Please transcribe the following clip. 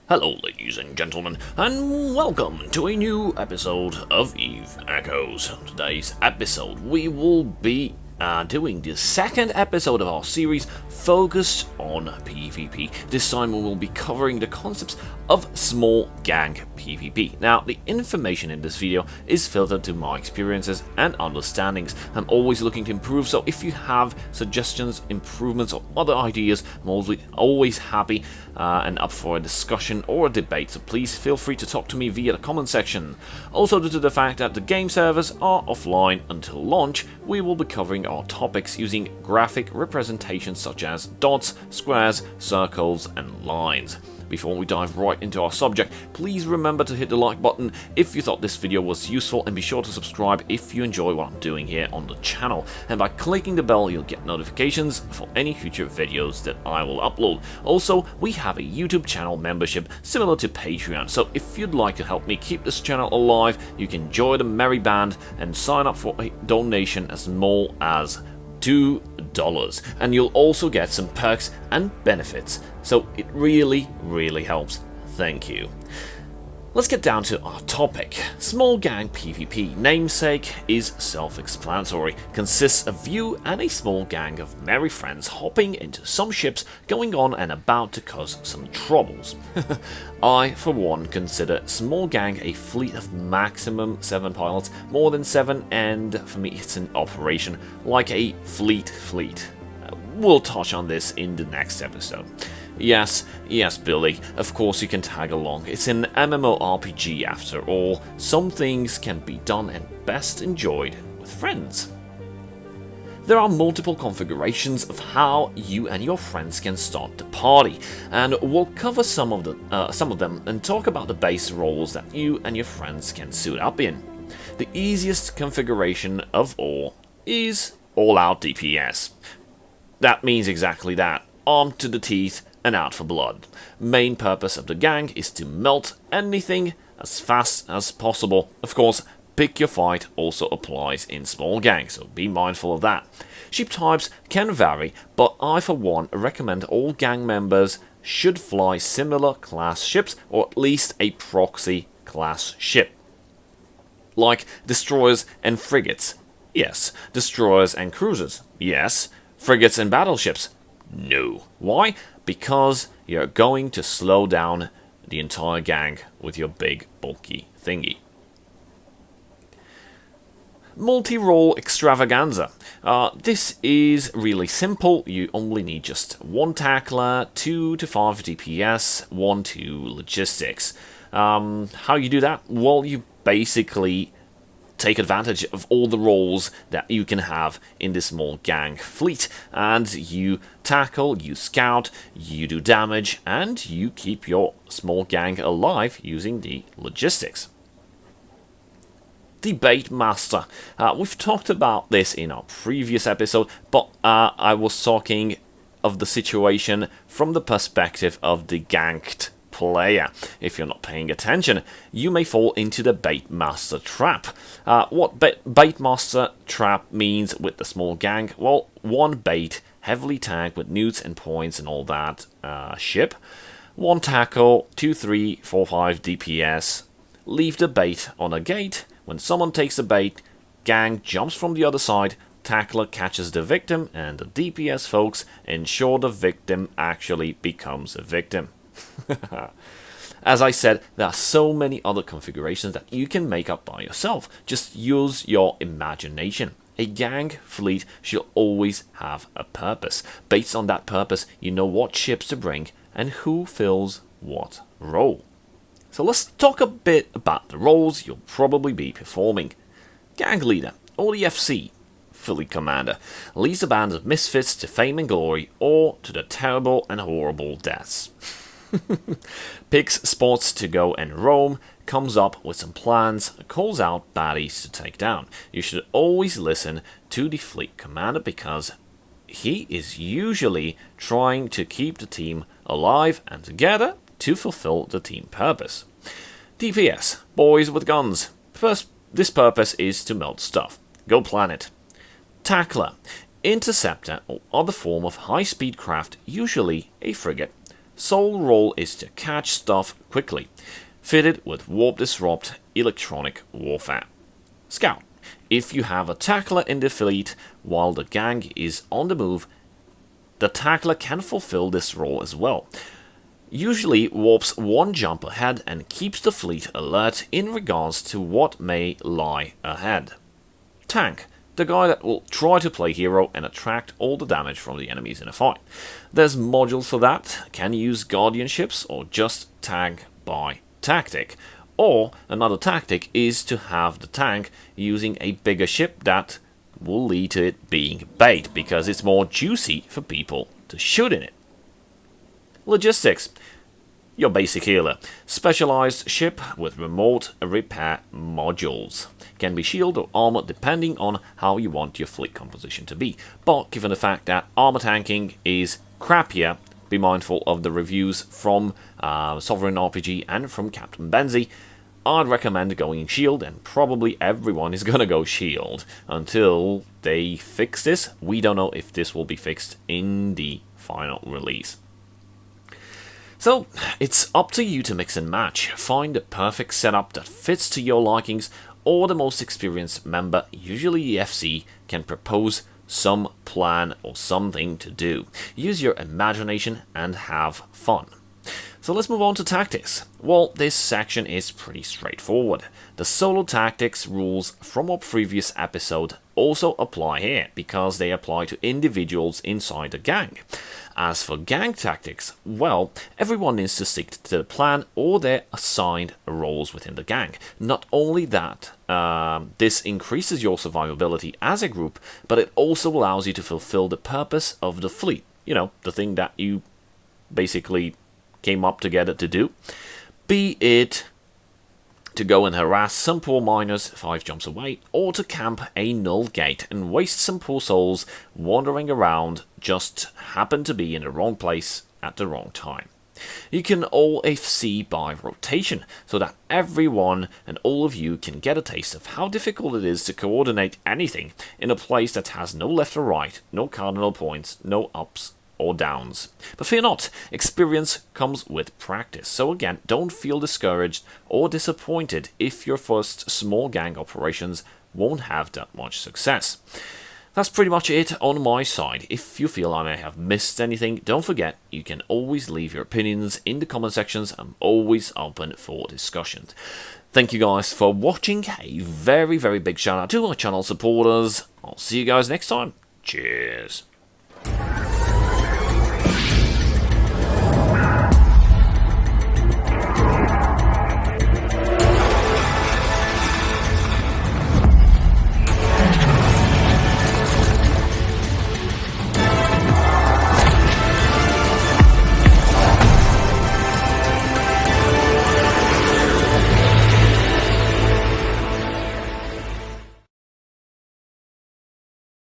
Hello ladies and gentlemen, and welcome to a new episode of Eve Echoes. Today's episode we will be doing the second episode of our series focused on PvP. This time we will be covering the concepts of small gang PvP. Now, the information in this video is filtered to my experiences and understandings. I'm always looking to improve, so if you have suggestions, improvements, or other ideas, I'm always happy and up for a discussion or a debate, so please feel free to talk to me via the comment section. Also, due to the fact that the game servers are offline until launch, we will be covering our topics using graphic representations such as dots, squares, circles, and lines. Before we dive right into our subject, please remember to hit the like button if you thought this video was useful, and be sure to subscribe if you enjoy what I'm doing here on the channel. And by clicking the bell, you'll get notifications for any future videos that I will upload. Also, we have a YouTube channel membership similar to Patreon, so if you'd like to help me keep this channel alive, you can join the merry band and sign up for a donation as small as $2, and you'll also get some perks and benefits, so it really helps. Thank you. Let's get down to our topic. Small gang PvP. Namesake is self-explanatory. Consists of you and a small gang of merry friends hopping into some ships, going on and about to cause some troubles. I, for one, consider small gang a fleet of maximum 7 pilots, more than 7, and for me it's an operation like a fleet. We'll touch on this in the next episode. Yes, Billy, of course you can tag along. It's an Mmorpg after all. Some things can be done and best enjoyed with friends. There are multiple configurations of how you and your friends can start the party, and we'll cover some of them and talk about the base roles that you and your friends can suit up in. The easiest configuration of all is all-out DPS. That means exactly that, armed to the teeth and out for blood. Main purpose of the gang is to melt anything as fast as possible. Of course, pick your fight also applies in small gangs, so be mindful of that. Ship types can vary, but I for one recommend all gang members should fly similar class ships, or at least a proxy class ship. Like destroyers and frigates. Yes. Destroyers and cruisers. Yes. Frigates and battleships. No. Why? Because you're going to slow down the entire gang with your big bulky thingy. Multi-role extravaganza. This is really simple. You only need just 1 tackler, 2 to 5 DPS, 1 to logistics. How you do that? Well, you basically take advantage of all the roles that you can have in this small gang fleet, and you tackle, you scout, you do damage, and you keep your small gang alive using the logistics. The Bait Master. We've talked about this in our previous episode, but I was talking of the situation from the perspective of the ganked player. If you're not paying attention, you may fall into the Bait Master trap. What Bait Master trap means with the small gang? Well, 1 bait, heavily tagged with newts and points and all that ship. 1 tackle, 2, 3, 4, 5 DPS. Leave the bait on a gate. When someone takes the bait, gang jumps from the other side, tackler catches the victim, and the DPS folks ensure the victim actually becomes a victim. As I said, there are so many other configurations that you can make up by yourself. Just use your imagination. A gang fleet should always have a purpose. Based on that purpose, you know what ships to bring and who fills what role. So let's talk a bit about the roles you'll probably be performing. Gang leader, or the FC, fleet commander, leads a band of misfits to fame and glory, or to the terrible and horrible deaths. Picks spots to go and roam, comes up with some plans, calls out baddies to take down. You should always listen to the fleet commander because he is usually trying to keep the team alive and together to fulfill the team purpose. DPS, boys with guns. This purpose is to melt stuff. Go planet. Tackler, interceptor or other form of high-speed craft, usually a frigate. sole role is to catch stuff quickly, fitted with warp disrupt electronic warfare. Scout. If you have a tackler in the fleet while the gang is on the move, the tackler can fulfill this role as well. Usually warps one jump ahead and keeps the fleet alert in regards to what may lie ahead. Tank. The guy that will try to play hero and attract all the damage from the enemies in a fight. There's modules for that, can use guardianships or just tag by tactic. Or another tactic is to have the tank using a bigger ship that will lead to it being bait because it's more juicy for people to shoot in it. Logistics. Your basic healer. Specialized ship with remote repair modules. Can be shield or armor depending on how you want your fleet composition to be. But given the fact that armor tanking is crappier, be mindful of the reviews from Sovereign RPG and from Captain Benzie. I'd recommend going shield, and probably everyone is gonna go shield until they fix this. We don't know if this will be fixed in the final release. So, it's up to you to mix and match. Find the perfect setup that fits to your likings, or the most experienced member, usually the FC, can propose some plan or something to do. Use your imagination and have fun. So let's move on to tactics. Well, this section is pretty straightforward. The solo tactics rules from our previous episode also apply here, because they apply to individuals inside the gang. As for gang tactics, well, everyone needs to stick to the plan or their assigned roles within the gang. Not only that, this increases your survivability as a group, but it also allows you to fulfill the purpose of the fleet. You know, the thing that you basically came up together to do. Be it to go and harass some poor miners 5 jumps away, or to camp a null gate and waste some poor souls wandering around just happen to be in the wrong place at the wrong time. You can all FC by rotation, so that everyone and all of you can get a taste of how difficult it is to coordinate anything in a place that has no left or right, no cardinal points, no ups or downs. But fear not, experience comes with practice. So again, don't feel discouraged or disappointed if your first small gang operations won't have that much success. That's pretty much it on my side. If you feel I may have missed anything, don't forget you can always leave your opinions in the comment sections. I'm always open for discussions. Thank you guys for watching. A very, very big shout out to my channel supporters. I'll see you guys next time. Cheers.